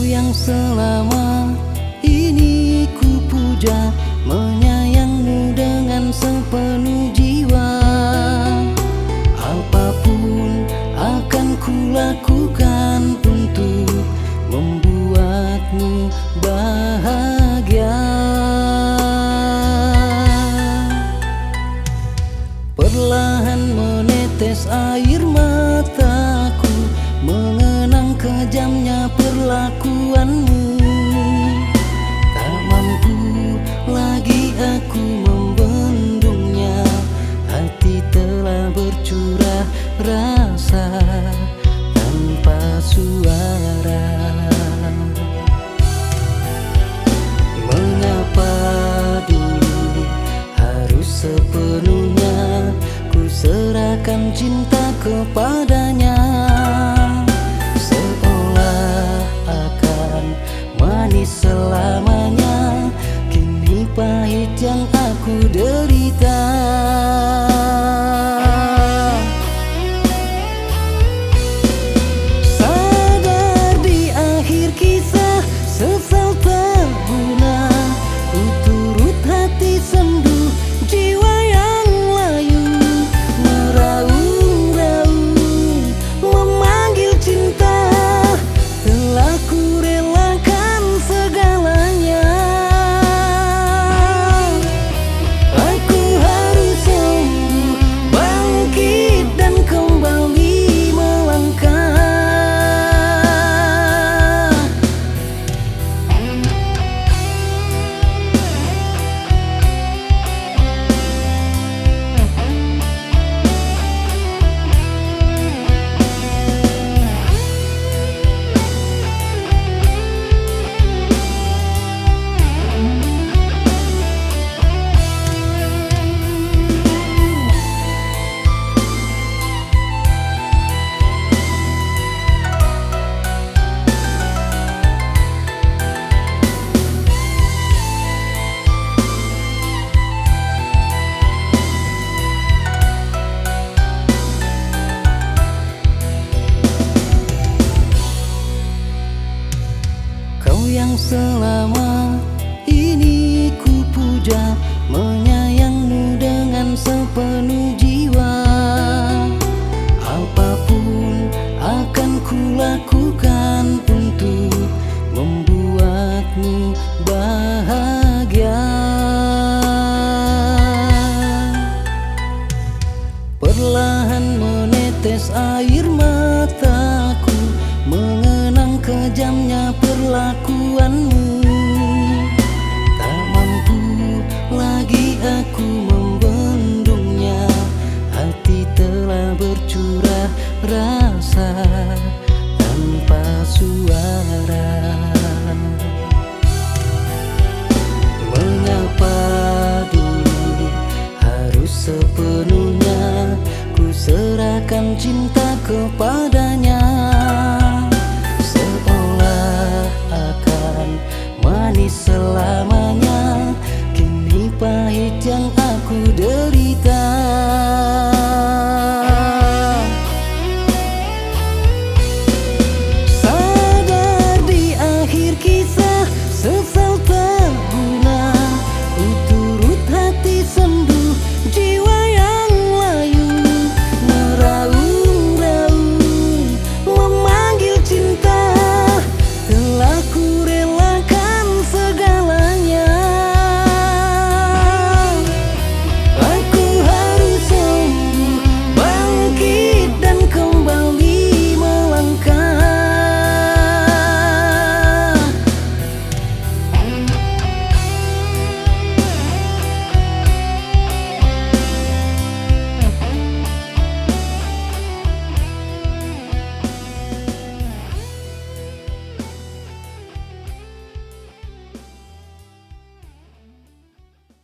yang selama ini ku puja, menyayangmu dengan sepenuh jiwa. Apapun akan ku lakukan untuk membuatmu bahagia. Perlahan menetes air mataku, mengenang kejamnya perlakuanmu. Tak mampu lagi aku membendungnya, hati telah bercurah rasa tanpa suara. Mengapa dulu harus sepenuhnya ku serahkan cinta kepadanya? Selamanya kini pahit yang aku derita. Sadar di akhir kisah sesal tak guna, ku turut hati sendu jiwa yang layu, meraung-raung memanggil cinta. Telah ku relakan segalanya, aku harus sembuh, bangkit dan kembali melangkah. Yang selama ini ku puja, menyayangmu dengan sepenuh jiwa. Apapun akan ku lakukan untuk membuatmu bahagia. Perlahan menetes air mataku, mengenang kejamnya perlakuanmu.